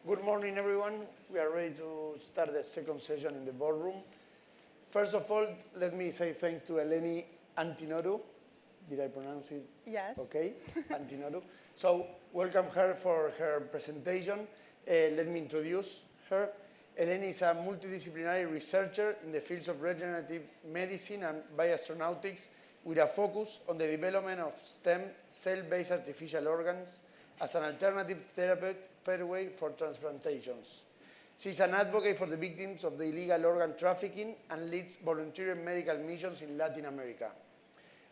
Good morning, everyone. We are ready to start the second session in the boardroom. First of all, let me say thanks to Eleni Antoniadou. Did I pronounce it? Yes. Okay, Antoniadou. So, welcome her for her presentation. Let me introduce her. Eleni is a multidisciplinary researcher in the fields of regenerative medicine and bioastronautics with a focus on the development of stem cell-based artificial organs as an alternative therapeutic pathway for transplantations. She is an advocate for the victims of the illegal organ trafficking and leads volunteer medical missions in Latin America.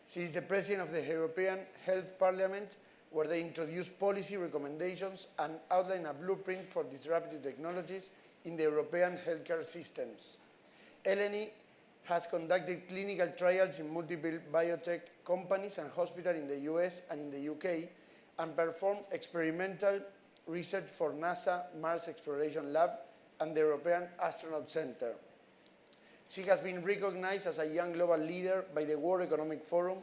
She is the president of the European Health Parliament, where they introduce policy recommendations and outline a blueprint for disruptive technologies in the European healthcare systems. Eleni has conducted clinical trials in multiple biotech companies and hospitals in the US and in the UK, and performed experimental research for NASA Mars Exploration Lab and the European Astronaut Center. She has been recognized as a young global leader by the World Economic Forum,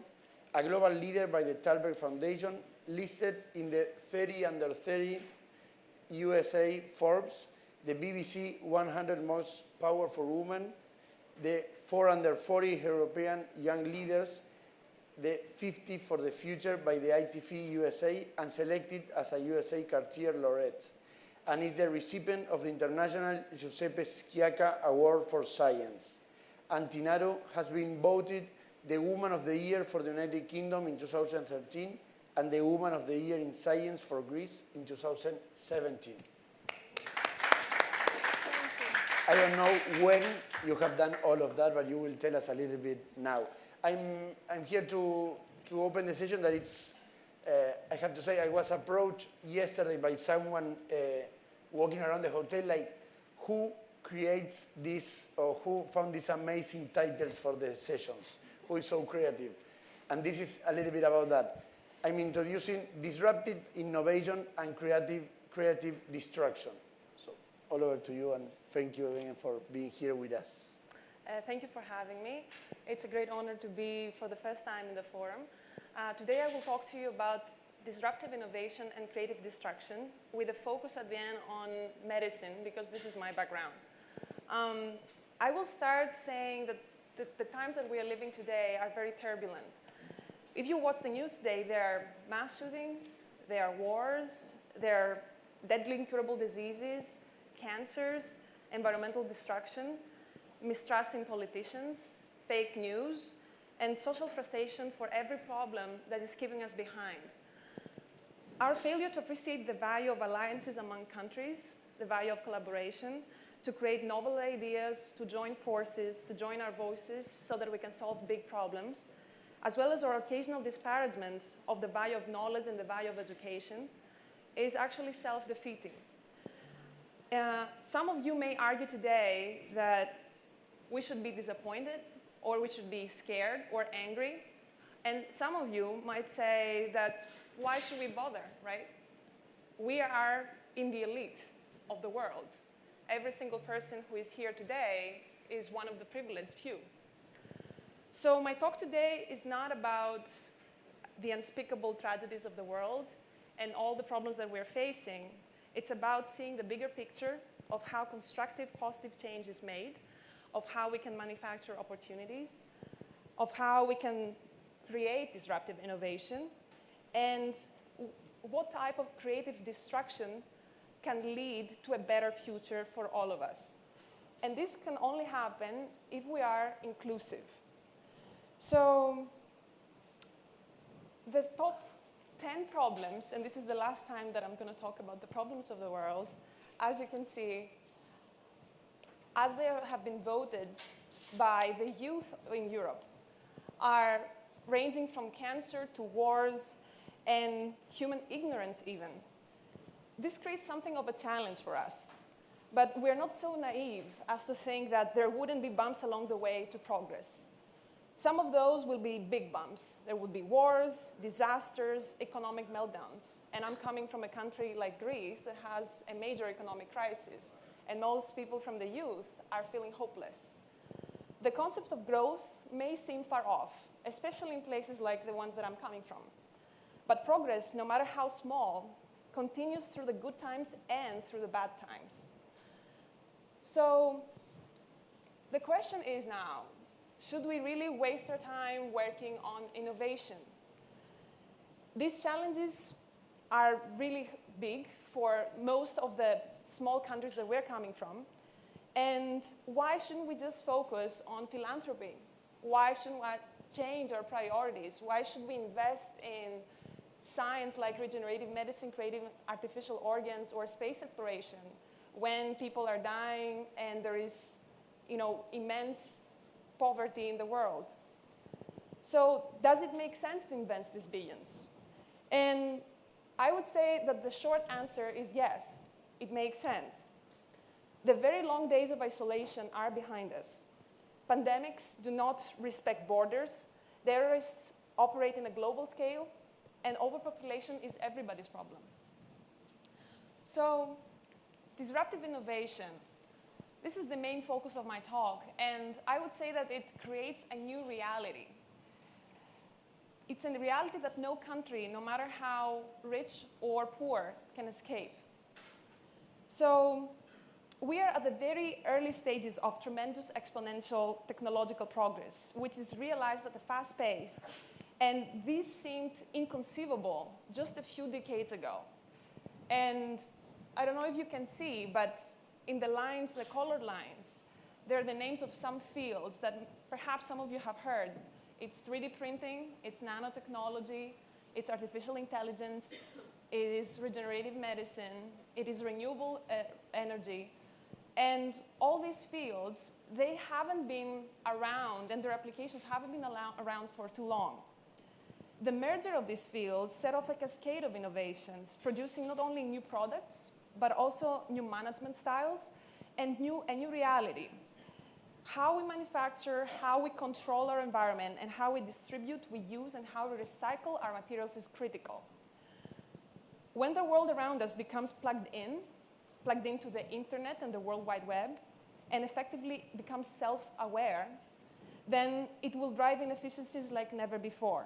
a global leader by the Thalberg Foundation, listed in the 30 under 30 USA Forbes, the BBC 100 Most Powerful Women, the 4 under 40 European Young Leaders, the 50 for the Future by the ITF USA, and selected as a USA Cartier Laureate, and is the recipient of the International Giuseppe Schiacca Award for Science. Antoniadou has been voted the Woman of the Year for the United Kingdom in 2013 and the Woman of the Year in Science for Greece in 2017. I don't know when you have done all of that, but you will tell us a little bit now. I'm here to open the session that it's, I have to say, I was approached yesterday by someone walking around the hotel, like, who creates this, or who found these amazing titles for the sessions? Who is so creative? And this is a little bit about that. I'm introducing disruptive innovation and creative destruction. So all over to you, and thank you again for being here with us. Thank you for having me. It's a great honor to be for the first time in the forum. Today I will talk to you about disruptive innovation and creative destruction with a focus at the end on medicine, because this is my background. I will start saying that the times that we are living today are very turbulent. If you watch the news today, there are mass shootings, there are wars, there are deadly incurable diseases, cancers, environmental destruction, mistrust in politicians, fake news, and social frustration for every problem that is keeping us behind. Our failure to appreciate the value of alliances among countries, the value of collaboration, to create novel ideas, to join forces, to join our voices so that we can solve big problems, as well as our occasional disparagement of the value of knowledge and the value of education, is actually self-defeating. Some of you may argue today that we should be disappointed, or we should be scared or angry. And some of you might say that, why should we bother, right? We are in the elite of the world. Every single person who is here today is one of the privileged few. So my talk today is not about the unspeakable tragedies of the world and all the problems that we're facing. It's about seeing the bigger picture of how constructive, positive change is made, of how we can manufacture opportunities, of how we can create disruptive innovation, and what type of creative destruction can lead to a better future for all of us. And this can only happen if we are inclusive. So the top 10 problems, and this is the last time that I'm going to talk about the problems of the world, as you can see, as they have been voted by the youth in Europe, are ranging from cancer to wars and human ignorance even. This creates something of a challenge for us. But we're not so naive as to think that there wouldn't be bumps along the way to progress. Some of those will be big bumps. There would be wars, disasters, economic meltdowns. And I'm coming from a country like Greece that has a major economic crisis. And most people from the youth are feeling hopeless. The concept of growth may seem far off, especially in places like the ones that I'm coming from. But progress, no matter how small, continues through the good times and through the bad times. So the question is now, should we really waste our time working on innovation? These challenges are really big for most of the small countries that we're coming from. And why shouldn't we just focus on philanthropy? Why shouldn't we change our priorities? Why should we invest in science like regenerative medicine, creating artificial organs, or space exploration when people are dying and there is, immense poverty in the world? So does it make sense to invest these billions? And I would say that the short answer is yes, it makes sense. The very long days of isolation are behind us. Pandemics do not respect borders. Terrorists operate in a global scale, and overpopulation is everybody's problem. So, disruptive innovation. This is the main focus of my talk, and I would say that it creates a new reality. It's a reality that no country, no matter how rich or poor, can escape. So, we are at the very early stages of tremendous exponential technological progress, which is realized at a fast pace. And this seemed inconceivable just a few decades ago. And I don't know if you can see, but in the lines, the colored lines, they're the names of some fields that perhaps some of you have heard. It's 3D printing, it's nanotechnology, it's artificial intelligence, it is regenerative medicine, it is renewable energy. And all these fields, they haven't been around, and their applications haven't been around for too long. The merger of these fields set off a cascade of innovations, producing not only new products, but also new management styles and a new reality. How we manufacture, how we control our environment, and how we distribute, we use, and how we recycle our materials is critical. When the world around us becomes plugged into the internet and the World Wide Web, and effectively becomes self-aware, then it will drive inefficiencies like never before.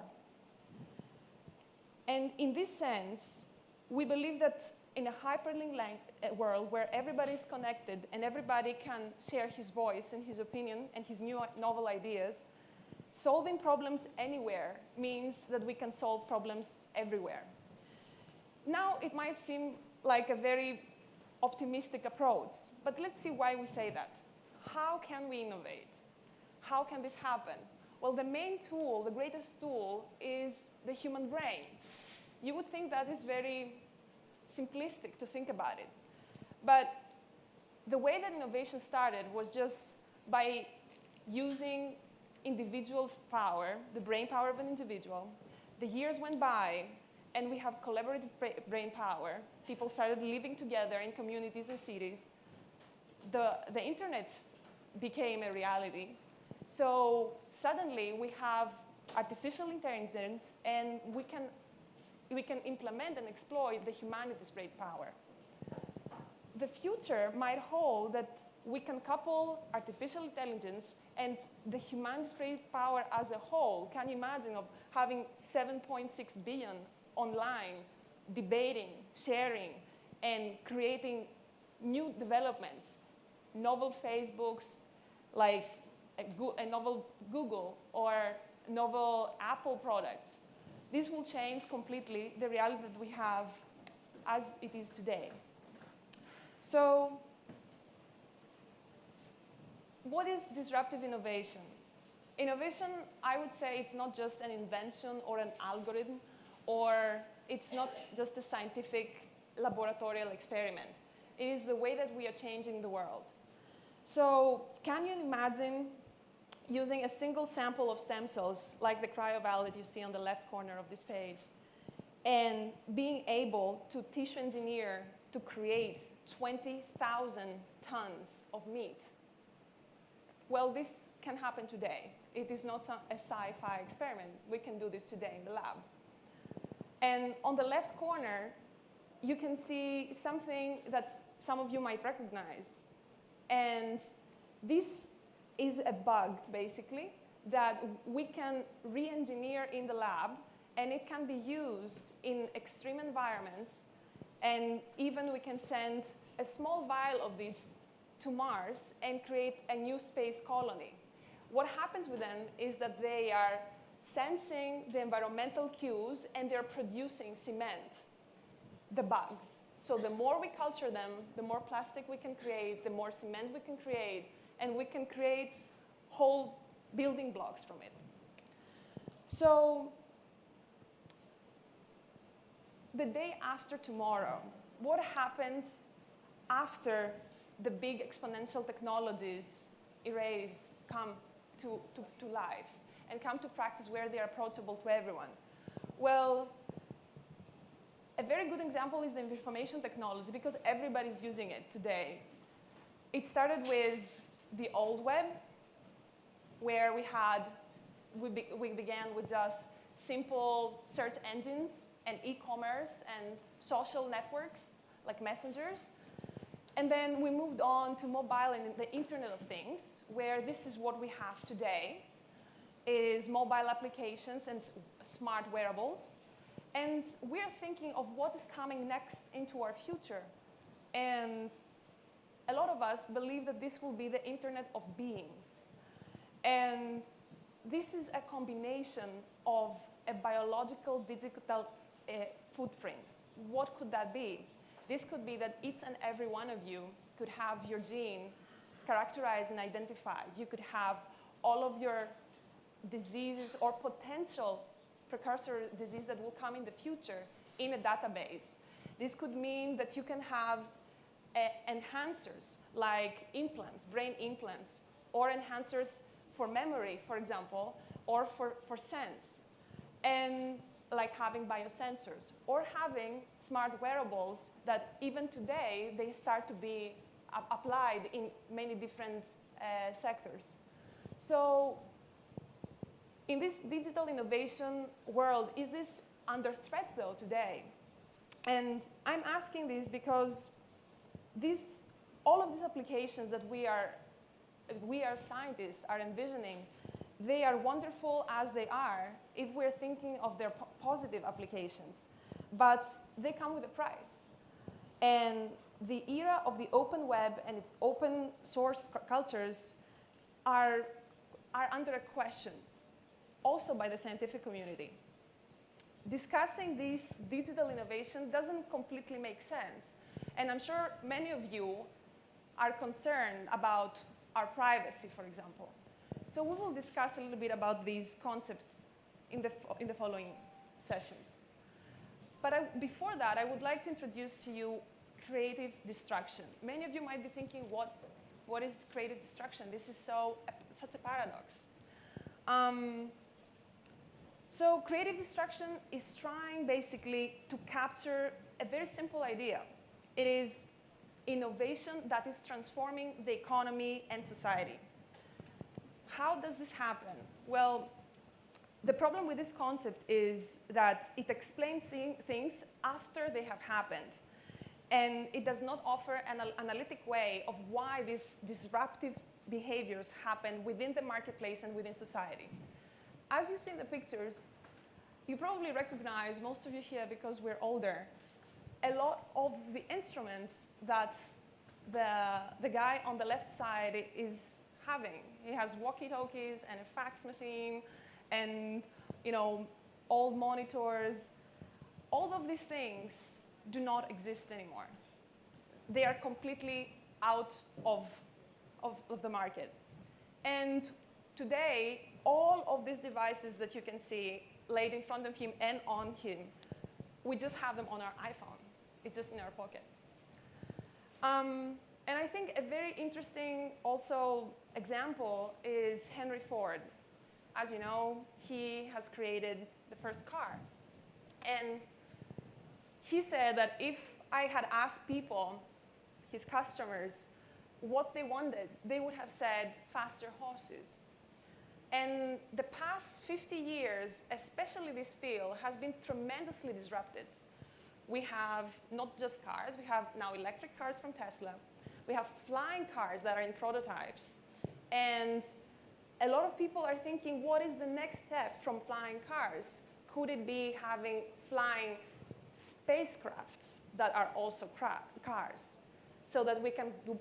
And in this sense, we believe that in a hyperlink world where everybody is connected and everybody can share his voice and his opinion and his new novel ideas, solving problems anywhere means that we can solve problems everywhere. Now, it might seem like a very optimistic approach, but let's see why we say that. How can we innovate? How can this happen? Well, the main tool, the greatest tool, is the human brain. You would think that is very simplistic to think about it. But the way that innovation started was just by using individuals' power, the brain power of an individual. The years went by, and we have collaborative brain power. People started living together in communities and cities. The internet became a reality. So suddenly we have artificial intelligence, and we can implement and exploit the humanity's great power. The future might hold that we can couple artificial intelligence and the humanity's great power as a whole. Can you imagine of having 7.6 billion online debating, sharing, and creating new developments, novel Facebooks, like a novel Google or novel Apple products? This will change completely the reality that we have as it is today. So, what is disruptive innovation? Innovation, I would say, it's not just an invention or an algorithm, or it's not just a scientific laboratorial experiment. It is the way that we are changing the world. So, can you imagine using a single sample of stem cells, like the cryoval that you see on the left corner of this page, and being able to tissue engineer to create 20,000 tons of meat? Well, this can happen today. It is not a sci-fi experiment. We can do this today in the lab. And on the left corner, you can see something that some of you might recognize. And this is a bug, basically, that we can re-engineer in the lab, and it can be used in extreme environments And even we can send a small vial of this to Mars and create a new space colony. What happens with them is that they are sensing the environmental cues and they're producing cement, the bugs. So the more we culture them, the more plastic we can create, the more cement we can create, and we can create whole building blocks from it. So the day after tomorrow, what happens after the big exponential technologies come to life and come to practice where they are approachable to everyone? Well, a very good example is the information technology, because everybody's using it today. It started with the old web, where we began with just simple search engines and e-commerce and social networks like messengers. And then we moved on to mobile and the Internet of Things, where this is what we have today, is mobile applications and smart wearables. And we're thinking of what is coming next into our future. And a lot of us believe that this will be the Internet of Beings. And this is a combination of a biological digital footprint. What could that be? This could be that each and every one of you could have your gene characterized and identified. You could have all of your diseases or potential precursor disease that will come in the future in a database. This could mean that you can have enhancers like implants, brain implants, or enhancers for memory, for example, or for sense, and like having biosensors, or having smart wearables that even today, they start to be applied in many different sectors. So in this digital innovation world, is this under threat though today? And I'm asking this because all of these applications that we as scientists are envisioning, they are wonderful as they are if we're thinking of their positive applications, but they come with a price. And the era of the open web and its open source cultures are under a question, also by the scientific community. Discussing this digital innovation doesn't completely make sense. And I'm sure many of you are concerned about our privacy, for example. So we will discuss a little bit about these concepts in the following sessions. But before that, I would like to introduce to you creative destruction. Many of you might be thinking, what is creative destruction? This is such a paradox. So creative destruction is trying basically to capture a very simple idea. It is innovation that is transforming the economy and society. How does this happen? Well, the problem with this concept is that it explains things after they have happened. And it does not offer an analytic way of why these disruptive behaviors happen within the marketplace and within society. As you see in the pictures, you probably recognize, most of you here because we're older, a lot of the instruments that the guy on the left side is having. He has walkie-talkies and a fax machine and old monitors. All of these things do not exist anymore. They are completely out of the market. And today, all of these devices that you can see laid in front of him and on him, we just have them on our iPhone. It's just in our pocket. And I think a very interesting also example is Henry Ford. As you know, he has created the first car. And he said that if I had asked people, his customers, what they wanted, they would have said faster horses. And the past 50 years, especially this field, has been tremendously disrupted. We have not just cars, we have now electric cars from Tesla. We have flying cars that are in prototypes. And a lot of people are thinking, what is the next step from flying cars? Could it be having flying spacecrafts that are also cars, so that we can do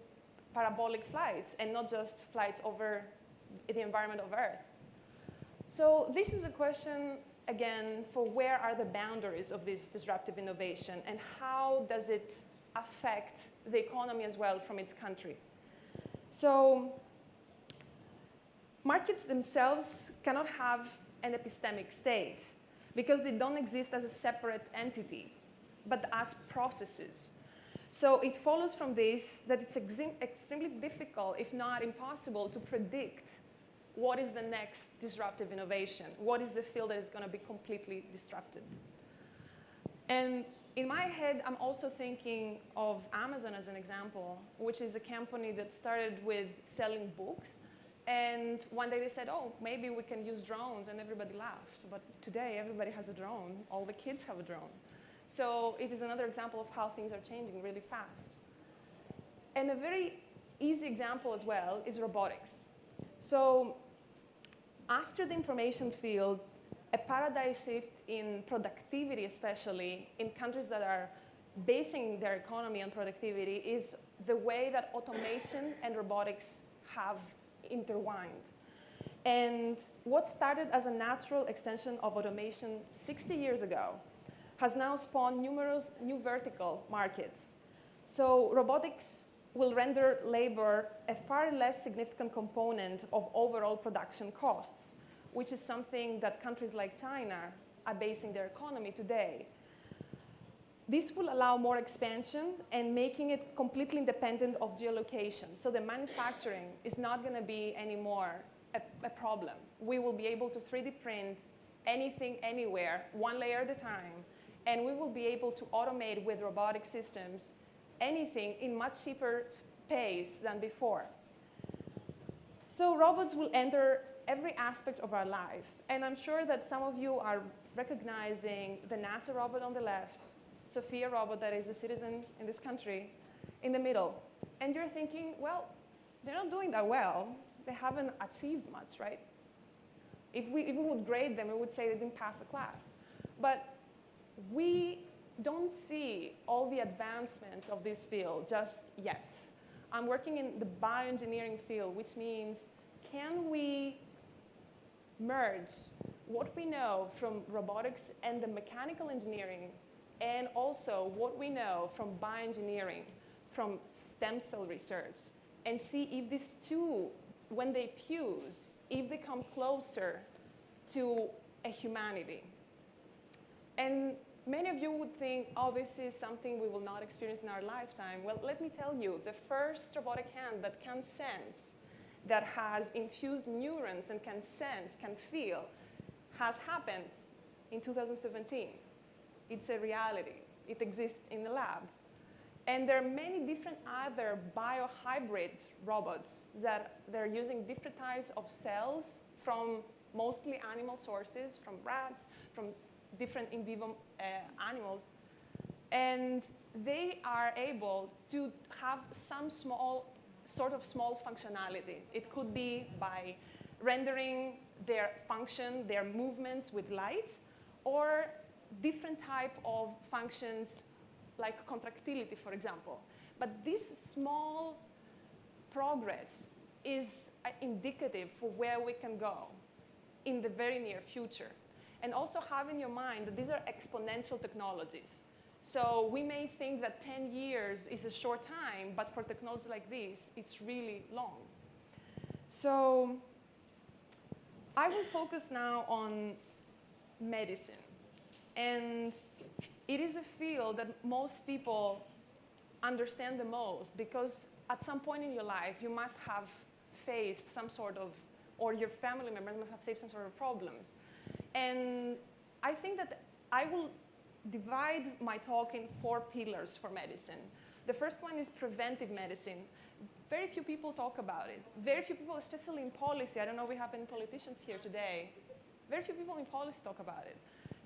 parabolic flights and not just flights over the environment of Earth. So this is a question, again, for where are the boundaries of this disruptive innovation and how does it affect the economy as well from its country. So markets themselves cannot have an epistemic state because they don't exist as a separate entity, but as processes. So it follows from this that it's extremely difficult, if not impossible, to predict what is the next disruptive innovation, what is the field that is going to be completely disrupted. And in my head, I'm also thinking of Amazon as an example, which is a company that started with selling books. And one day they said, oh, maybe we can use drones, and everybody laughed. But today, everybody has a drone. All the kids have a drone. So it is another example of how things are changing really fast. And a very easy example as well is robotics. So after the information field, a paradigm shift in productivity, especially in countries that are basing their economy on productivity, is the way that automation and robotics have intertwined. And what started as a natural extension of automation 60 years ago has now spawned numerous new vertical markets. So robotics will render labor a far less significant component of overall production costs, which is something that countries like China are basing their economy today. This will allow more expansion and making it completely independent of geolocation. So the manufacturing is not going to be anymore a problem. We will be able to 3D print anything, anywhere, one layer at a time, and we will be able to automate with robotic systems anything in much cheaper pace than before. So robots will enter every aspect of our life. And I'm sure that some of you are recognizing the NASA robot on the left, Sophia robot that is a citizen in this country, in the middle. And you're thinking, well, they're not doing that well. They haven't achieved much, right? If we would grade them, we would say they didn't pass the class. But we don't see all the advancements of this field just yet. I'm working in the bioengineering field, which means can we merge what we know from robotics and the mechanical engineering and also what we know from bioengineering, from stem cell research, and see if these two, when they fuse, if they come closer to a humanity. And many of you would think, oh, this is something we will not experience in our lifetime. Well, let me tell you, the first robotic hand that can sense, that has infused neurons and can sense, can feel, has happened in 2017. It's a reality. It exists in the lab. And there are many different other biohybrid robots that they're using different types of cells from mostly animal sources, from rats, from different in vivo animals. And they are able to have some small functionality. It could be by rendering their function, their movements with light, or different type of functions like contractility, for example. But this small progress is indicative for where we can go in the very near future. And also have in your mind that these are exponential technologies. So we may think that 10 years is a short time, but for technology like this, it's really long. So I will focus now on medicine. And it is a field that most people understand the most because at some point in your life, you must have faced some sort of, or your family members must have faced some sort of problems. And I think that I will divide my talk in 4 pillars for medicine. The first one is preventive medicine. Very few people talk about it. Very few people, especially in policy, I don't know if we have any politicians here today, very few people in policy talk about it.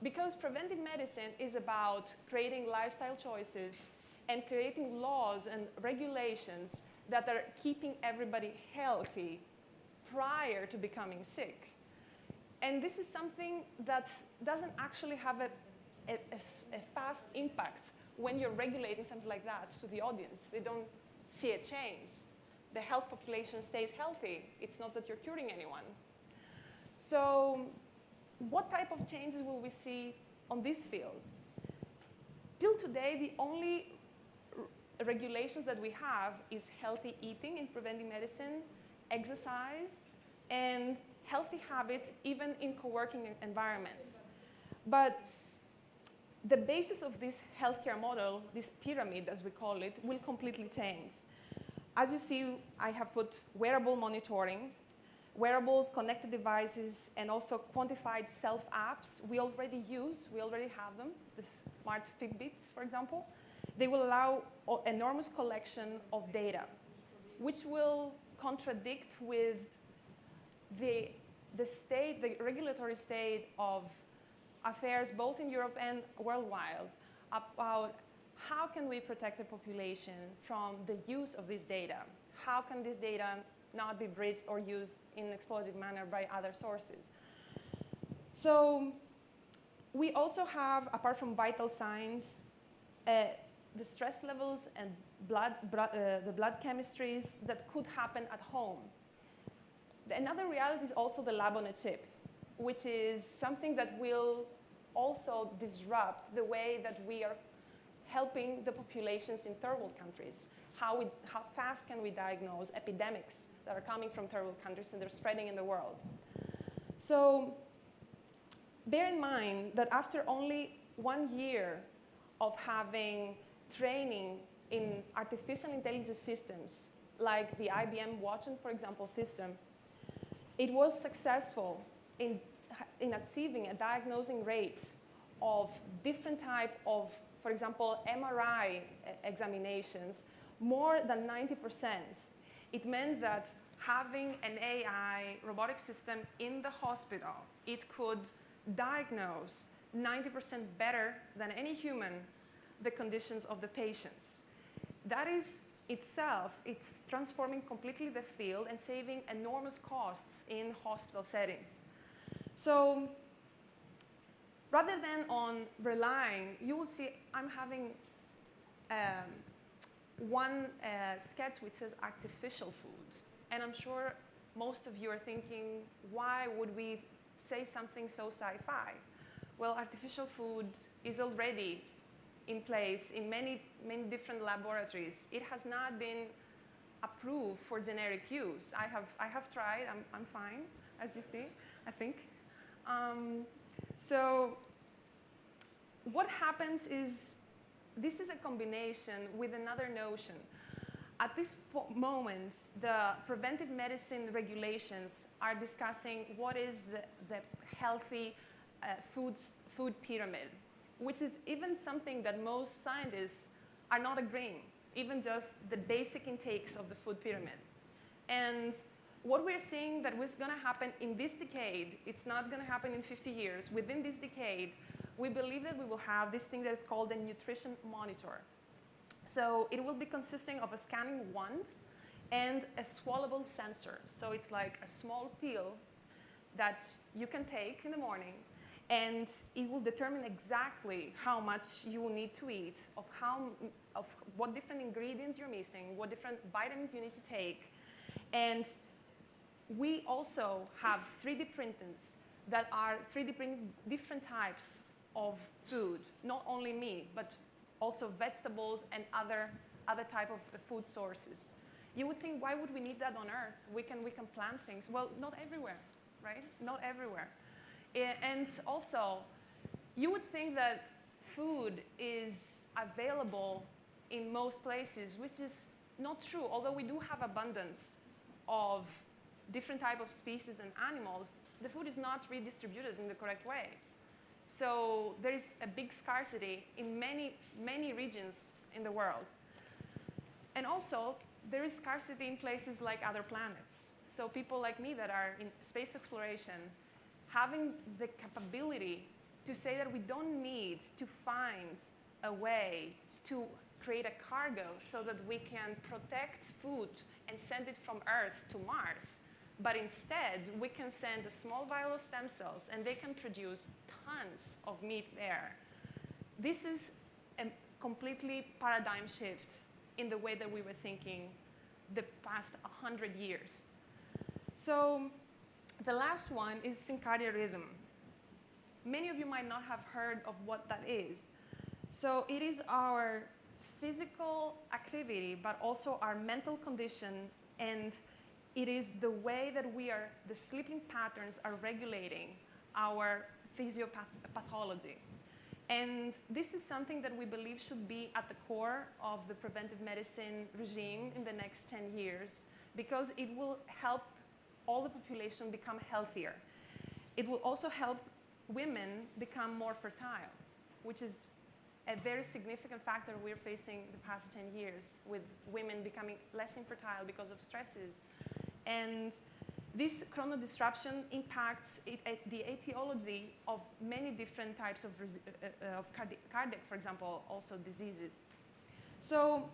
Because preventive medicine is about creating lifestyle choices and creating laws and regulations that are keeping everybody healthy prior to becoming sick. And this is something that doesn't actually have a a fast impact when you're regulating something like that to the audience. They don't see a change. The health population stays healthy. It's not that you're curing anyone. So what type of changes will we see on this field? Till today, the only regulations that we have is healthy eating in preventive medicine, exercise, and healthy habits even in co-working environments. But the basis of this healthcare model, this pyramid as we call it, will completely change. As you see, I have put wearable monitoring, wearables, connected devices, and also quantified self-apps we already have them, the smart Fitbits, for example. They will allow enormous collection of data, which will contradict with the regulatory state of affairs both in Europe and worldwide about how can we protect the population from the use of this data? How can this data not be breached or used in an exploitative manner by other sources? So we also have, apart from vital signs, the stress levels and the blood chemistries that could happen at home. Another reality is also the lab on a chip, which is something that will also disrupt the way that we are helping the populations in third world countries. How fast can we diagnose epidemics that are coming from third world countries and they're spreading in the world? So bear in mind that after only 1 year of having training in artificial intelligence systems, like the IBM Watson, for example, system, it was successful in achieving a diagnosing rate of different type of, for example, MRI examinations, more than 90%. It meant that having an AI robotic system in the hospital, it could diagnose 90% better than any human the conditions of the patients. That is itself, it's transforming completely the field and saving enormous costs in hospital settings. So rather than on relying, you will see I'm having one sketch which says artificial food. And I'm sure most of you are thinking, why would we say something so sci-fi? Well, artificial food is already in place in many different laboratories. It has not been approved for generic use. I have tried, I'm fine, as you see, I think. So what happens is, this is a combination with another notion. At this moment, the preventive medicine regulations are discussing what is the healthy food pyramid, which is even something that most scientists are not agreeing, even just the basic intakes of the food pyramid. And what we're seeing that was going to happen in this decade, it's not going to happen in 50 years. Within this decade, we believe that we will have this thing that is called a nutrition monitor. So it will be consisting of a scanning wand and a swallowable sensor. So it's like a small pill that you can take in the morning, and it will determine exactly how much you will need to eat, of what different ingredients you're missing, what different vitamins you need to take. And we also have 3D printers that are 3D printing different types of food, not only meat, but also vegetables and other type of the food sources. You would think, why would we need that on Earth? We can plant things. Well, not everywhere, right? Not everywhere. And also, you would think that food is available in most places, which is not true. Although we do have abundance of different type of species and animals, the food is not redistributed in the correct way. So there is a big scarcity in many regions in the world. And also, there is scarcity in places like other planets. So people like me that are in space exploration, having the capability to say that we don't need to find a way to create a cargo so that we can protect food and send it from Earth to Mars, but instead we can send a small vial of stem cells and they can produce tons of meat there. this is a completely paradigm shift in the way that we were thinking the past 100 years. So the last one is circadian rhythm. Many of you might not have heard of what that is. So it is our physical activity, but also our mental condition, and it is the way that the sleeping patterns are regulating our physiopathology. And this is something that we believe should be at the core of the preventive medicine regime in the next 10 years, because it will help all the population become healthier. It will also help women become more fertile, which is a very significant factor we're facing the past 10 years, with women becoming less infertile because of stresses. And this chronodisruption impacts the etiology of many different types of cardiac, for example, also diseases. So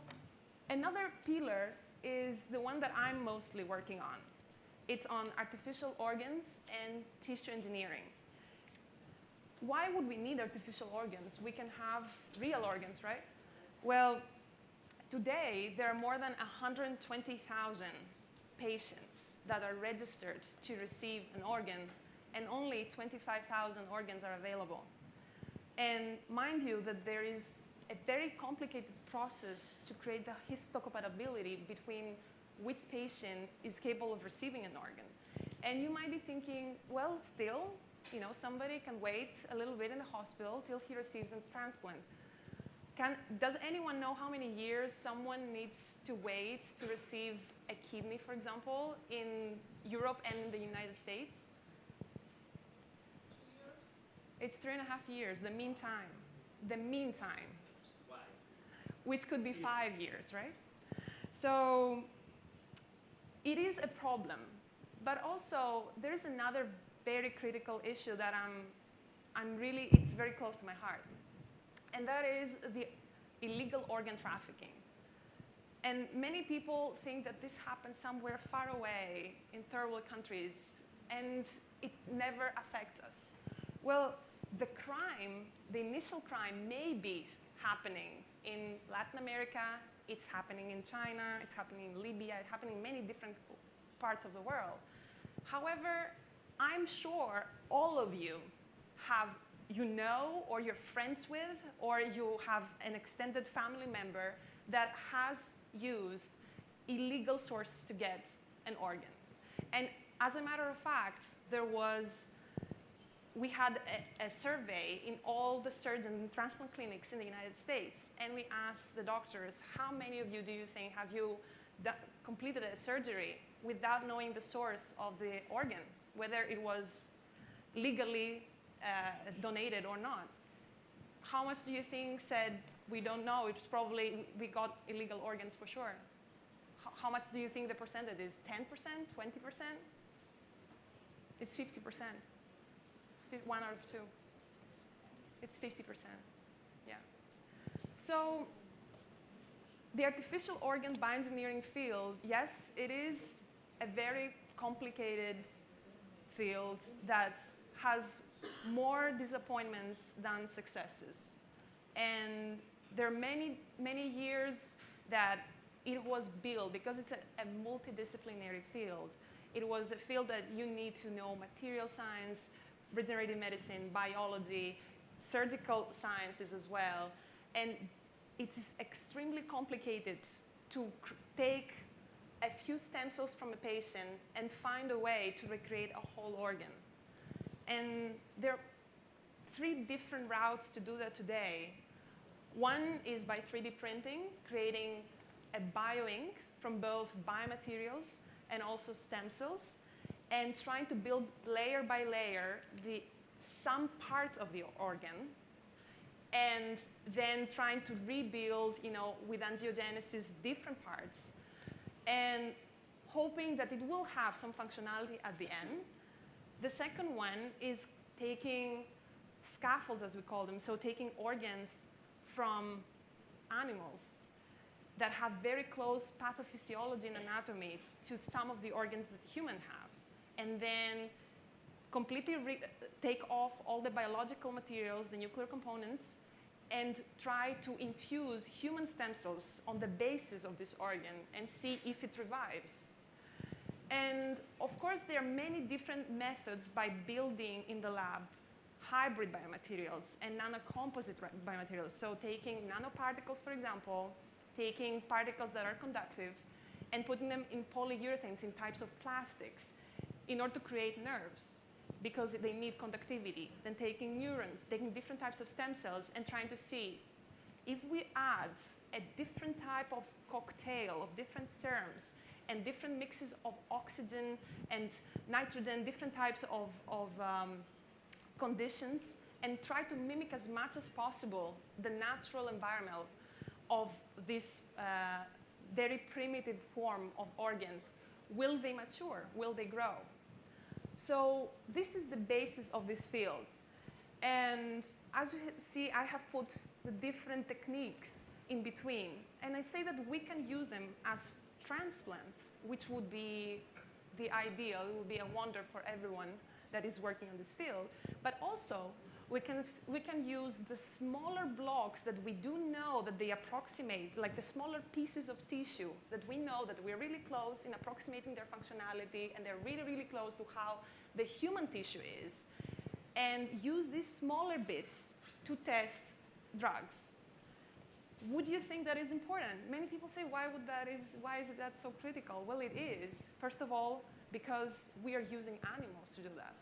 another pillar is the one that I'm mostly working on. It's on artificial organs and tissue engineering. Why would we need artificial organs? We can have real organs, right? Well, today there are more than 120,000 patients that are registered to receive an organ, and only 25,000 organs are available. And mind you that there is a very complicated process to create the histocompatibility between which patient is capable of receiving an organ. And you might be thinking, well, still, somebody can wait a little bit in the hospital till he receives a transplant. Does anyone know how many years someone needs to wait to receive a kidney, for example, in Europe and in the United States? 2 years? It's 3.5 years, the mean time. The mean time. Why? Which could be 5 years, right? So it is a problem. But also, there's another very critical issue that it's very close to my heart. And that is the illegal organ trafficking. And many people think that this happens somewhere far away in third world countries, and it never affects us. Well, the initial crime may be happening in Latin America, it's happening in China, it's happening in Libya, it's happening in many different parts of the world. However, I'm sure all of you or you're friends with, or you have an extended family member that has used illegal sources to get an organ. And as a matter of fact, we had a survey in all the surgeon and transplant clinics in the United States, and we asked the doctors, how many of you do you think have you completed a surgery without knowing the source of the organ, whether it was legally donated or not? How much do you think said, we don't know, it's probably we got illegal organs for sure? How much do you think the percentage is? 10%, 20%? It's 50%. 1 out of 2. It's 50%, yeah. So the artificial organ bioengineering field, yes, it is a very complicated field that has more disappointments than successes. And there are many, many years that it was built, because it's a multidisciplinary field. It was a field that you need to know material science, regenerative medicine, biology, surgical sciences as well. And it is extremely complicated to take a few stem cells from a patient and find a way to recreate a whole organ. And there are 3 different routes to do that today. One is by 3D printing, creating a bioink from both biomaterials and also stem cells, and trying to build layer by layer some parts of the organ, and then trying to rebuild, with angiogenesis, different parts, and hoping that it will have some functionality at the end. The second one is taking scaffolds, as we call them, so taking organs from animals that have very close pathophysiology and anatomy to some of the organs that humans have, and then completely take off all the biological materials, the nuclear components, and try to infuse human stem cells on the basis of this organ and see if it revives. And of course, there are many different methods by building in the lab hybrid biomaterials and nanocomposite biomaterials. So taking nanoparticles, for example, taking particles that are conductive and putting them in polyurethanes, in types of plastics, in order to create nerves, because they need conductivity. Then taking neurons, taking different types of stem cells and trying to see if we add a different type of cocktail of different serums and different mixes of oxygen and nitrogen, different types of conditions, and try to mimic as much as possible the natural environment of this very primitive form of organs. Will they mature? Will they grow? So this is the basis of this field. And as you see, I have put the different techniques in between. And I say that we can use them as transplants, which would be the ideal. It would be a wonder for everyone that is working on this field. But also, we can use the smaller blocks that we do know that they approximate, like the smaller pieces of tissue that we know that we're really close in approximating their functionality, and they're really, really close to how the human tissue is, and use these smaller bits to test drugs. Would you think that is important? Many people say, why is that so critical? Well, it is. First of all, because we are using animals to do that.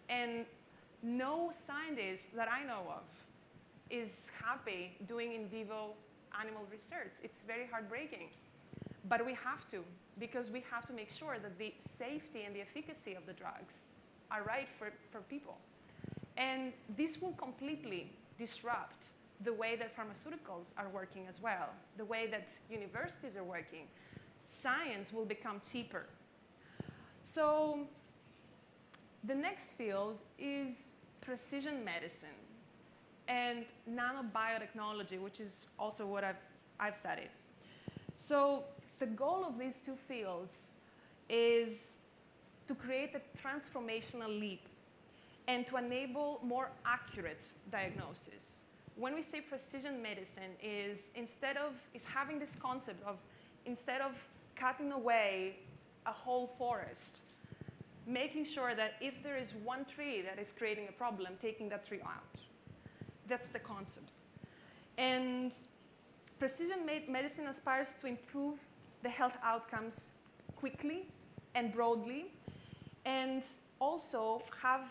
And no scientist that I know of is happy doing in vivo animal research. It's very heartbreaking. But we have to, because we have to make sure that the safety and the efficacy of the drugs are right for people. And this will completely disrupt the way that pharmaceuticals are working as well, the way that universities are working. Science will become cheaper. So the next field is precision medicine and nanobiotechnology, which is also what I've studied. So the goal of these two fields is to create a transformational leap and to enable more accurate diagnosis. When we say precision medicine, is having this concept of, instead of cutting away a whole forest, making sure that if there is one tree that is creating a problem, taking that tree out. That's the concept. And precision medicine aspires to improve the health outcomes quickly and broadly, and also have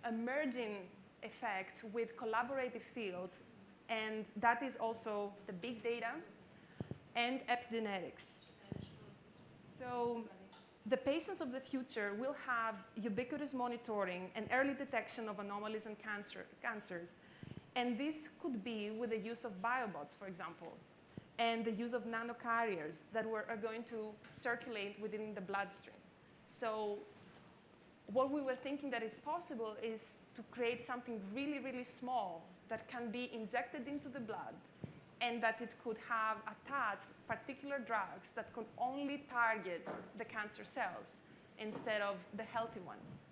a merging effect with collaborative fields, and that is also the big data and epigenetics. So the patients of the future will have ubiquitous monitoring and early detection of anomalies and cancers. And this could be with the use of biobots, for example, and the use of nanocarriers that are going to circulate within the bloodstream. So what we were thinking that is possible is to create something really, really small that can be injected into the blood, and that it could have attached particular drugs that could only target the cancer cells instead of the healthy ones.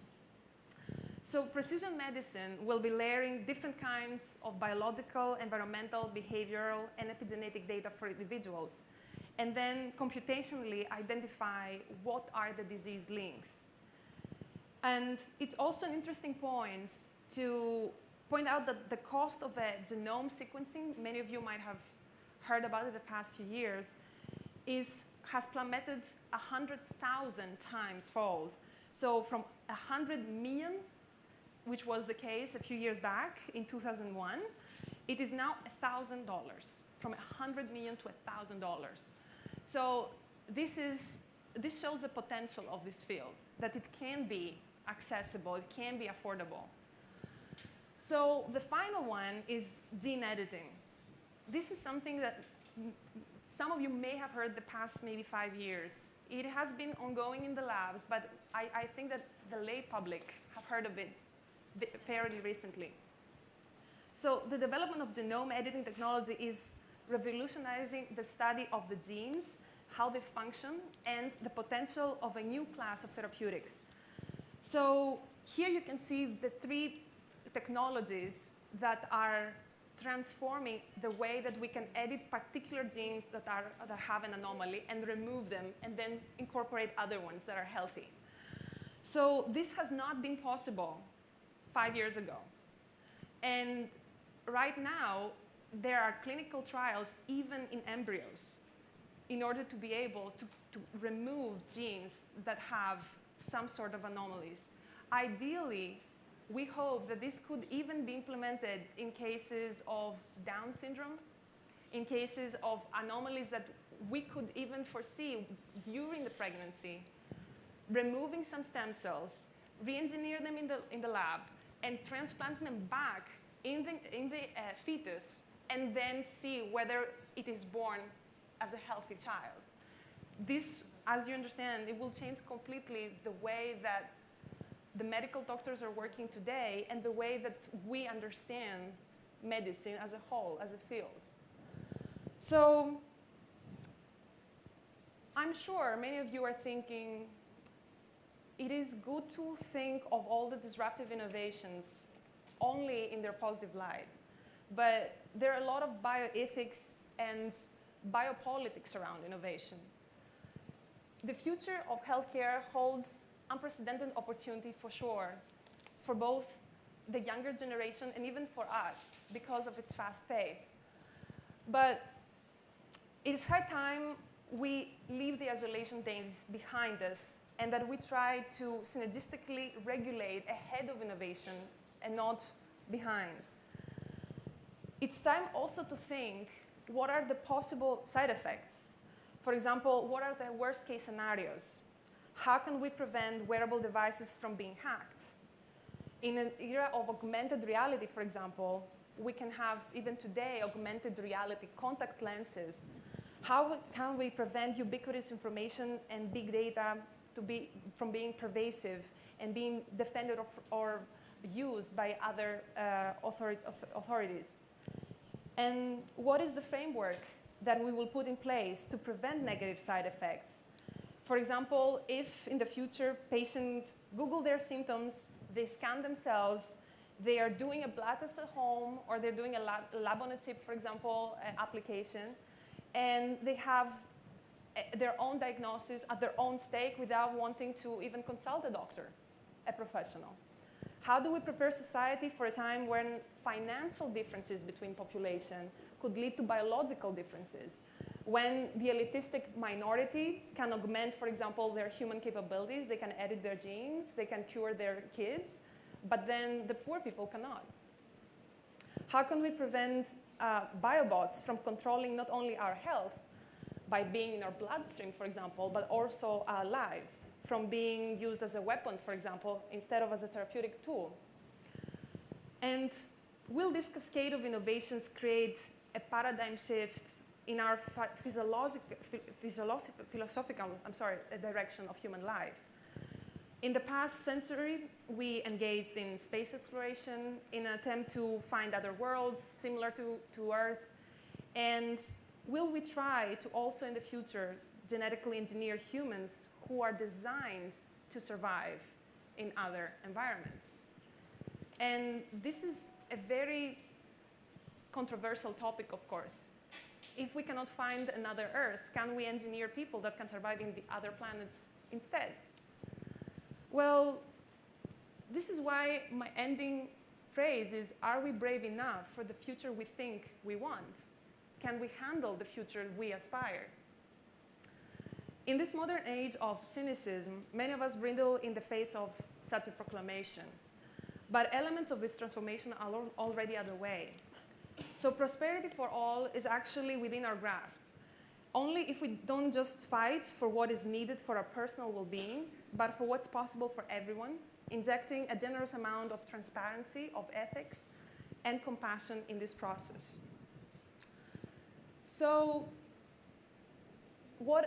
So precision medicine will be layering different kinds of biological, environmental, behavioral, and epigenetic data for individuals, and then computationally identify what are the disease links. And it's also an interesting point to point out that the cost of a genome sequencing, many of you might have heard about it the past few years, has plummeted 100,000 times fold. So from 100 million, which was the case a few years back in 2001, it is now $1,000, from 100 million to $1,000. So this shows the potential of this field, that it can be accessible, it can be affordable. So the final one is gene editing. This is something that some of you may have heard the past maybe 5 years. It has been ongoing in the labs, but I think that the lay public have heard of it fairly recently. So the development of genome editing technology is revolutionizing the study of the genes, how they function, and the potential of a new class of therapeutics. So here you can see the three technologies that are transforming the way that we can edit particular genes that have an anomaly and remove them and then incorporate other ones that are healthy. So this has not been possible 5 years ago. And right now, there are clinical trials even in embryos in order to be able to remove genes that have some sort of anomalies. Ideally, we hope that this could even be implemented in cases of Down syndrome, in cases of anomalies that we could even foresee during the pregnancy, removing some stem cells, re-engineer them in the lab, and transplanting them back in the fetus, and then see whether it is born as a healthy child. This, as you understand, it will change completely the way that the medical doctors are working today and the way that we understand medicine as a whole, as a field. So I'm sure many of you are thinking, it is good to think of all the disruptive innovations only in their positive light. But there are a lot of bioethics and biopolitics around innovation. The future of healthcare holds unprecedented opportunity for sure, for both the younger generation and even for us because of its fast pace. But it's high time we leave the isolation days behind us and that we try to synergistically regulate ahead of innovation and not behind. It's time also to think, what are the possible side effects? For example, what are the worst case scenarios? How can we prevent wearable devices from being hacked? In an era of augmented reality, for example, we can have, even today, augmented reality contact lenses. How can we prevent ubiquitous information and big data from being pervasive and being defended or used by other authorities? And what is the framework that we will put in place to prevent negative side effects? For example, if in the future patients Google their symptoms, they scan themselves, they are doing a blood test at home, or they're doing a lab on a chip, for example, application, and they have their own diagnosis at their own stake without wanting to even consult a doctor, a professional. How do we prepare society for a time when financial differences between population could lead to biological differences? When the elitistic minority can augment, for example, their human capabilities, they can edit their genes, they can cure their kids, but then the poor people cannot. How can we prevent biobots from controlling not only our health by being in our bloodstream, for example, but also our lives, from being used as a weapon, for example, instead of as a therapeutic tool? And will this cascade of innovations create a paradigm shift in our philosophical direction of human life? In the past century, we engaged in space exploration in an attempt to find other worlds similar to Earth. And will we try to also in the future genetically engineer humans who are designed to survive in other environments? And this is a very controversial topic, of course. If we cannot find another Earth, can we engineer people that can survive in the other planets instead? Well, this is why my ending phrase is, are we brave enough for the future we think we want? Can we handle the future we aspire? In this modern age of cynicism, many of us bristle in the face of such a proclamation. But elements of this transformation are already underway. So prosperity for all is actually within our grasp. Only if we don't just fight for what is needed for our personal well-being, but for what's possible for everyone, injecting a generous amount of transparency, of ethics, and compassion in this process. So what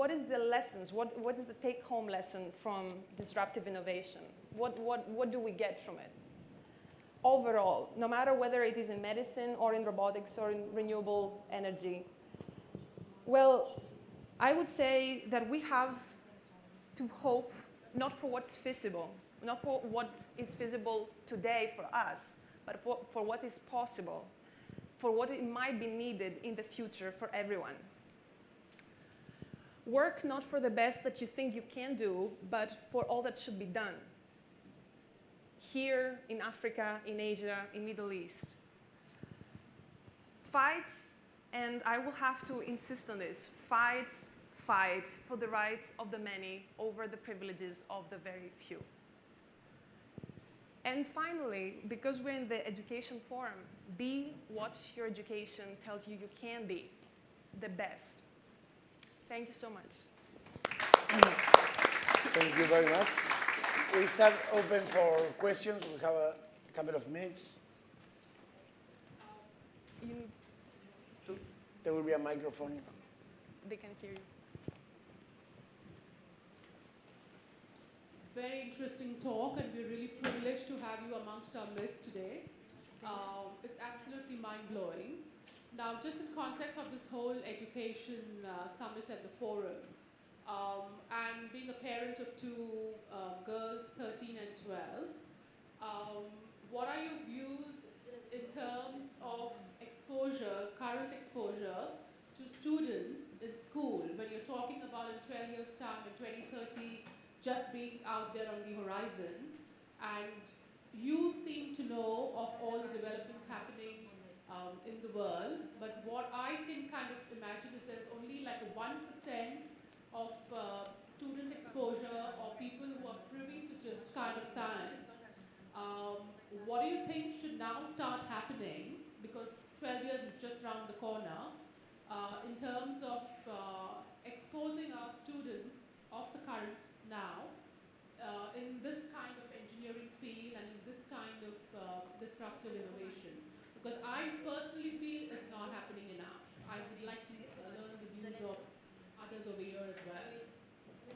is the lessons? What is the take-home lesson from disruptive innovation? What do we get from it? Overall, no matter whether it is in medicine or in robotics or in renewable energy, well, I would say that we have to hope not for what's feasible, not for what is feasible today for us, but for what is possible, for what it might be needed in the future for everyone. Work not for the best that you think you can do, but for all that should be done. Here, in Africa, in Asia, in Middle East. Fight, and I will have to insist on this, fight for the rights of the many over the privileges of the very few. And finally, because we're in the education forum, be what your education tells you you can be, the best. Thank you so much. Thank you very much. We start open for questions. We have a couple of minutes. There will be a microphone. They can hear you. Very interesting talk, and we're really privileged to have you amongst our midst today. It's absolutely mind-blowing. Now, just in context of this whole education summit at the forum, and being a parent of two girls, 13 and 12, what are your views in terms of exposure, current exposure to students in school when you're talking about in 12 years' time, in 2030, just being out there on the horizon, and you seem to know of all the developments happening in the world, but what I can kind of imagine is there's only like a 1% of student exposure or people who are privy to this kind of science. What do you think should now start happening, because 12 years is just around the corner, in terms of exposing our students of the current now in this kind of engineering field and in this kind of disruptive innovations? Because I personally feel it's not happening enough. I would like to learn the views of others over here as well.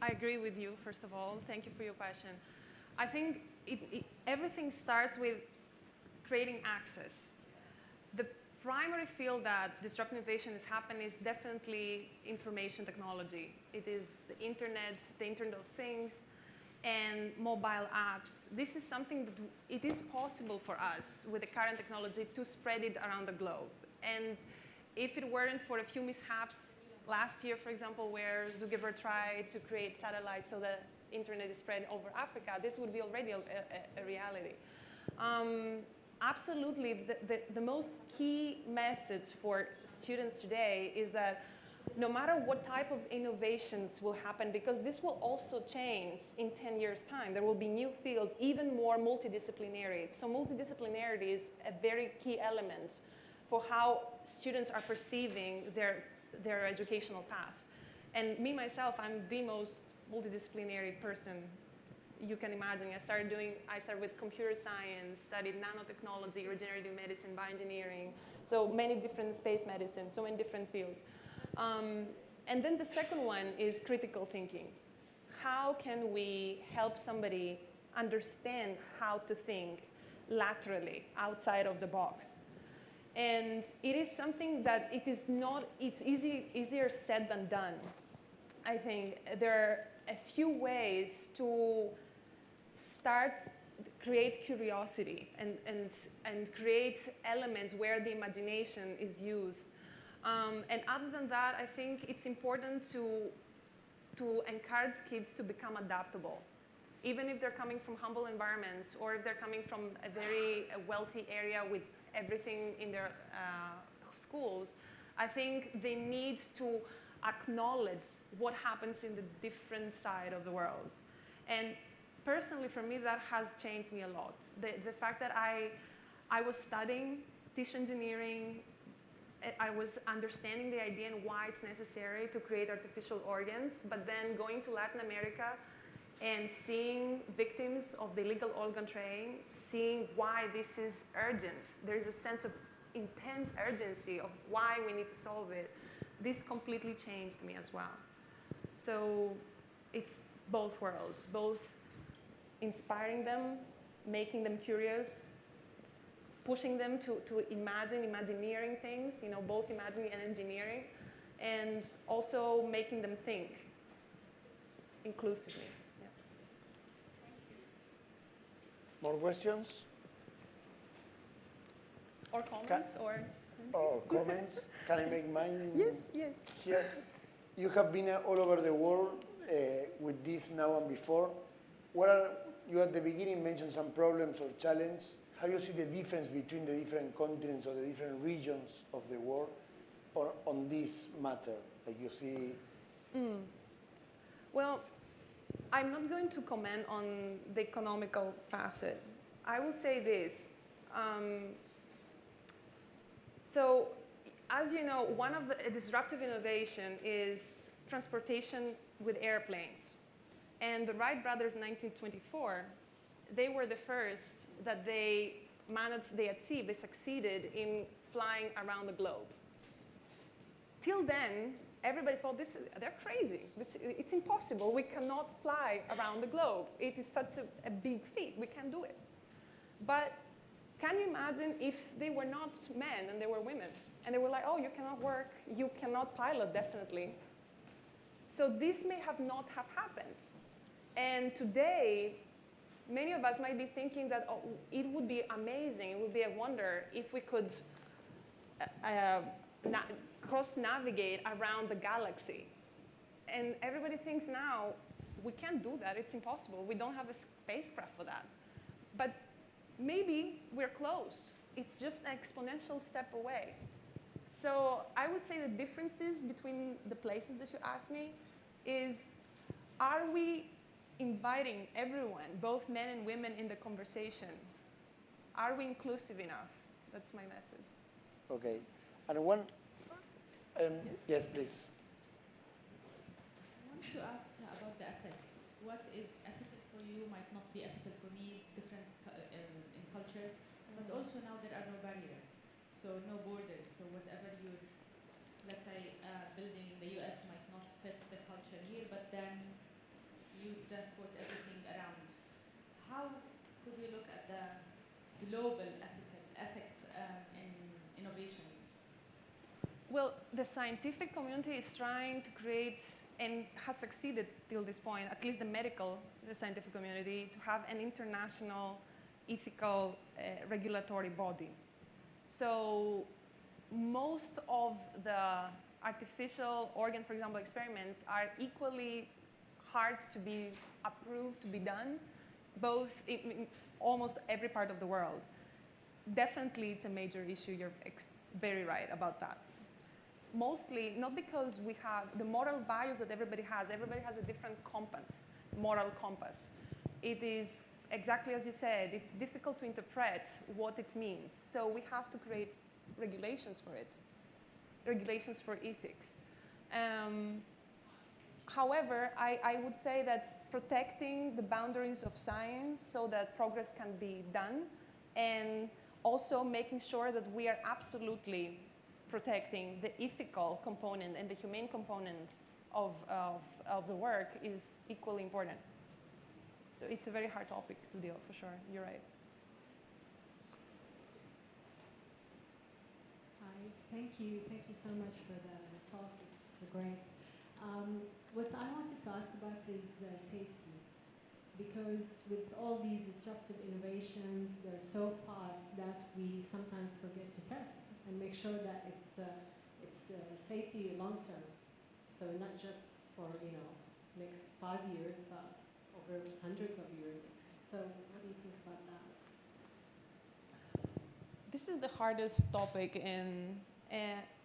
I agree with you, first of all. Thank you for your question. I think everything starts with creating access. The primary field that disruptive innovation is happening is definitely information technology. It is the Internet of Things, and mobile apps. This is something that it is possible for us with the current technology to spread it around the globe. And if it weren't for a few mishaps last year, for example, where Zuckerberg tried to create satellites so that internet is spread over Africa, this would be already a reality. Absolutely, the most key message for students today is that no matter what type of innovations will happen, because this will also change in 10 years' time. There will be new fields, even more multidisciplinary. So multidisciplinarity is a very key element for how students are perceiving their educational path. And me, myself, I'm the most multidisciplinary person you can imagine. I started with computer science, studied nanotechnology, regenerative medicine, bioengineering, so many different space medicine, so many different fields. And then the second one is critical thinking. How can we help somebody understand how to think laterally, outside of the box? And it is something that it's easier said than done. I think there are a few ways to create curiosity and create elements where the imagination is used. And other than that, I think it's important to encourage kids to become adaptable. Even if they're coming from humble environments, or if they're coming from a very wealthy area with everything in their schools, I think they need to acknowledge what happens in the different side of the world. And personally, for me, that has changed me a lot. The fact that I was studying tissue engineering, I was understanding the idea and why it's necessary to create artificial organs, but then going to Latin America and seeing victims of the illegal organ trade, seeing why this is urgent. There's a sense of intense urgency of why we need to solve it. This completely changed me as well. So it's both worlds, both inspiring them, making them curious, pushing them to imagine imagineering things, both imagining and engineering, and also making them think inclusively. Yeah. More questions? Or comments, or? Or comments. Can I make mine? Yes, yes. Here. You have been all over the world with this now and before. What are, you at the beginning mentioned some problems or challenges. How do you see the difference between the different continents or the different regions of the world or on this matter? Like you see? Well, I'm not going to comment on the economical facet. I will say this. So, as you know, one of the disruptive innovation is transportation with airplanes. And the Wright brothers in 1924, they were the first that they succeeded in flying around the globe. Till then, everybody thought they're crazy. It's impossible. We cannot fly around the globe. It is such a big feat. We can't do it. But can you imagine if they were not men and they were women? And they were like, oh, you cannot work. You cannot pilot, definitely. So this may not have happened. And today, many of us might be thinking that it would be amazing, it would be a wonder if we could cross-navigate around the galaxy. And everybody thinks now, we can't do that, it's impossible. We don't have a spacecraft for that. But maybe we're close. It's just an exponential step away. So I would say the differences between the places that you asked me is, are we inviting everyone, both men and women, in the conversation? Are we inclusive enough? That's my message. Okay. And one, yes, please. I want to ask about the ethics. What is ethical for you might not be ethical for me, different in cultures, but also now there are no barriers, so no borders. So whatever you're, let's say, building in the US might not fit the culture here, but then you transport everything around. How could we look at the global ethics in innovations? Well, the scientific community is trying to create, and has succeeded till this point, at least the scientific community, to have an international ethical regulatory body. So most of the artificial organ, for example, experiments are equally hard to be approved, to be done, both in almost every part of the world. Definitely it's a major issue, you're very right about that. Mostly, not because we have the moral values that everybody has a different compass, moral compass. It is exactly as you said, it's difficult to interpret what it means. So we have to create regulations for it, regulations for ethics. However, I would say that protecting the boundaries of science so that progress can be done, and also making sure that we are absolutely protecting the ethical component and the humane component of the work is equally important. So it's a very hard topic to deal, for sure. You're right. Hi, thank you so much for the talk. It's great. What I wanted to ask about is safety, because with all these disruptive innovations, they're so fast that we sometimes forget to test and make sure that it's safety long term. So not just for next 5 years, but over hundreds of years. So what do you think about that? This is the hardest topic in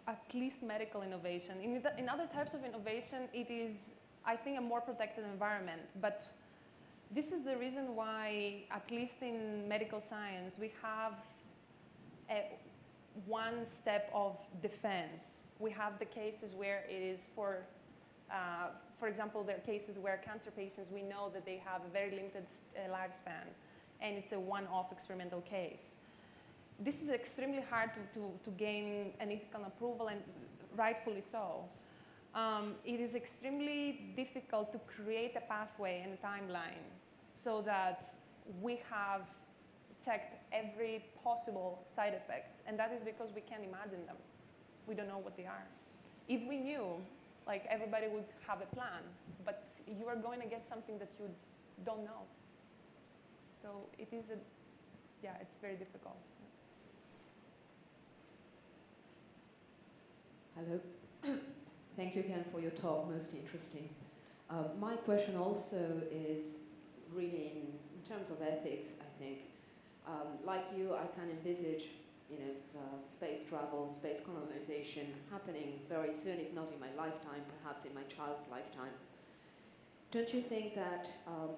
at least medical innovation. In other types of innovation, it is, I think, a more protected environment. But this is the reason why, at least in medical science, we have one step of defense. We have the cases where it is for example, there are cases where cancer patients, we know that they have a very limited lifespan, and it's a one-off experimental case. This is extremely hard to gain an ethical approval, and rightfully so. It is extremely difficult to create a pathway and a timeline so that we have checked every possible side effect, and that is because we can't imagine them. We don't know what they are. If we knew, like, everybody would have a plan, but you are going to get something that you don't know. So it is it's very difficult. Hello. Thank you again for your talk, most interesting. My question also is really in terms of ethics, I think. Like you, I can envisage space travel, space colonization happening very soon, if not in my lifetime, perhaps in my child's lifetime. Don't you think that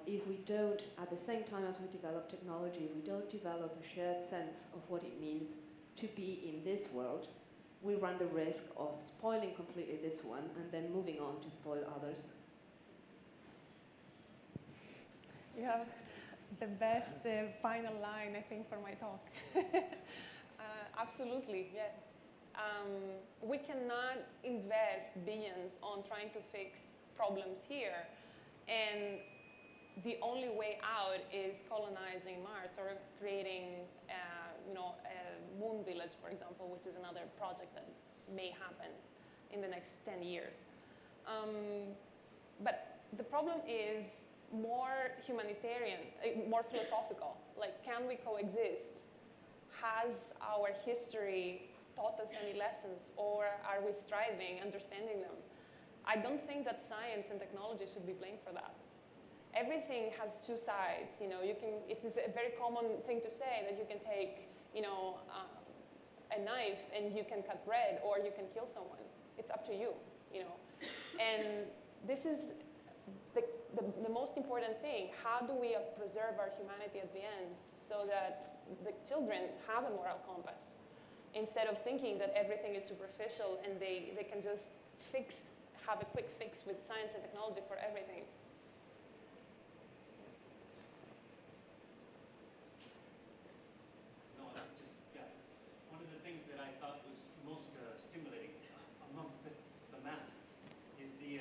if we don't, at the same time as we develop technology, we don't develop a shared sense of what it means to be in this world, we run the risk of spoiling completely this one and then moving on to spoil others? You have the best final line, I think, for my talk. Absolutely, yes. We cannot invest billions on trying to fix problems here, and the only way out is colonizing Mars or creating, a moon village, for example, which is another project that may happen in the next 10 years. But the problem is more humanitarian, more philosophical. Like, can we coexist? Has our history taught us any lessons, or are we striving, understanding them? I don't think that science and technology should be blamed for that. Everything has two sides. It is a very common thing to say that you can take, a knife and you can cut bread, or you can kill someone. It's up to you, And this is the most important thing. How do we preserve our humanity at the end so that the children have a moral compass, instead of thinking that everything is superficial and they can just have a quick fix with science and technology for everything? One of the things that I thought was most stimulating amongst the mass is the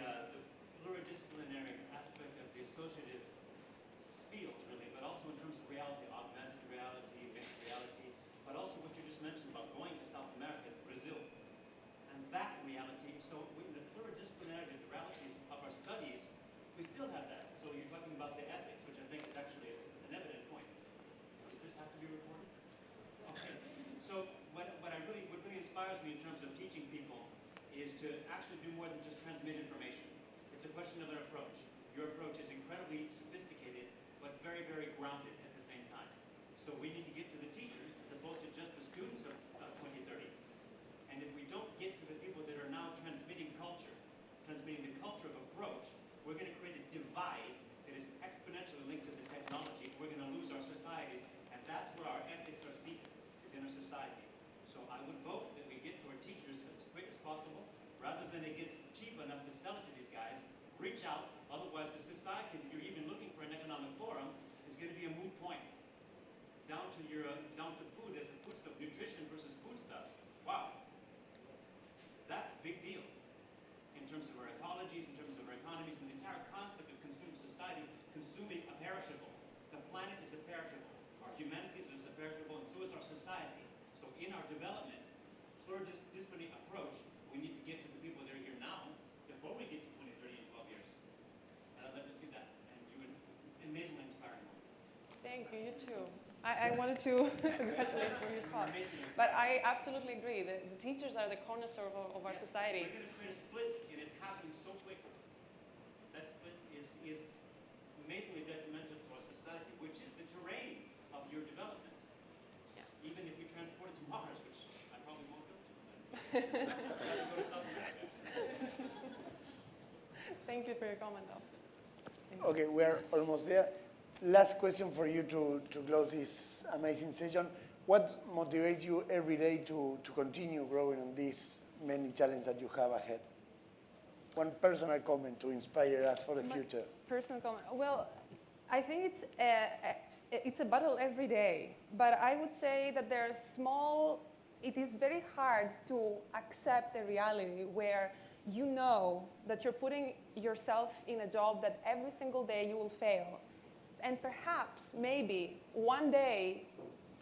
pluridisciplinary aspect of the associative fields, really, but also in terms of reality, augmented reality, mixed reality, but also what you just mentioned about going to South America, Brazil, and that reality. So in the pluridisciplinarity of the realities of our studies, we still have that. So you're talking about the ethics, which I think is actually an evident point. Does this have to be recorded? Okay. So what really inspires me in terms of teaching people is to actually do more than just transmit information. It's a question of an approach. Your approach is incredibly sophisticated, but very, very grounded at the same time. So we need to get to the teachers as opposed to just the students of 2030. And if we don't get to the people that are now transmitting the culture of approach, we're going to create a divide that is exponentially linked to the technology. We're going to lose our societies, and that's where our ethics are seated, is in our societies. So I would vote that we get to our teachers as quick as possible, rather than it gets cheap enough to sell it to these guys. Reach out, otherwise the society that you're even looking for an economic forum is going to be a moot point. Down to food as a foodstuff, nutrition versus foodstuffs. Wow. That's a big deal in terms of our ecologies, in terms of our economies, and the entire concept of consumer society, consuming a perishable. The planet is a perishable. Our humanities is a perishable, and so is our society. So in our development, pluridisciplinary approach, we need to get to the people that are here now before we get to 2030 in 12 years. And I'd love to see that. And you would amazingly inspiring. Thank you, you too. I wanted to congratulate you when you talk. But I absolutely agree. The teachers are the cornerstone of our society. We're going to create a split, and it's happening so quick. That split is amazingly detrimental to our society, which is the terrain of your development. Yeah. Even if you transport it to Mars, which I probably won't go to. I'd rather go to South America. Thank you for your comment, though. Okay, we're almost there. Last question for you to close this amazing session. What motivates you every day to continue growing on these many challenges that you have ahead? One personal comment to inspire us for the future. Personal comment. Well, I think it's a battle every day. But I would say that it is very hard to accept a reality where you know that you're putting yourself in a job that every single day you will fail. And perhaps, maybe, one day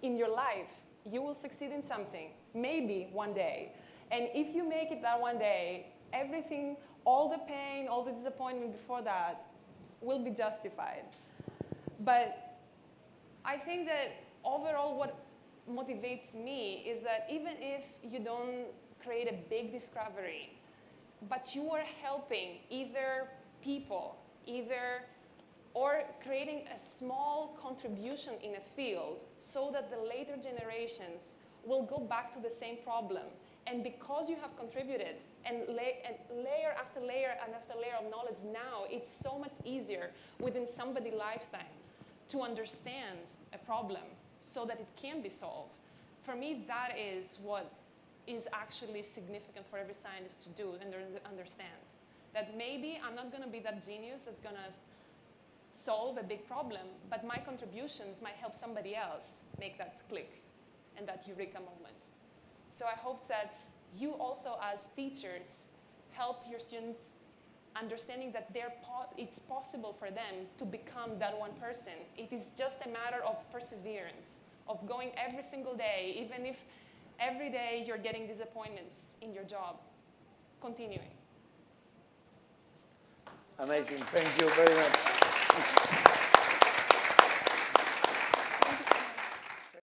in your life, you will succeed in something. Maybe one day. And if you make it that one day, everything, all the pain, all the disappointment before that will be justified. But I think that overall what motivates me is that even if you don't create a big discovery, but you are helping either people, or creating a small contribution in a field so that the later generations will go back to the same problem. And because you have contributed and layer after layer and after layer of knowledge, now it's so much easier within somebody's lifetime to understand a problem so that it can be solved. For me, that is what is actually significant for every scientist to do and understand. That maybe I'm not going to be that genius that's going to solve a big problem, but my contributions might help somebody else make that click and that eureka moment. So I hope that you also, as teachers, help your students understanding that it's possible for them to become that one person. It is just a matter of perseverance, of going every single day, even if every day you're getting disappointments in your job, continuing. Amazing. Thank you very much.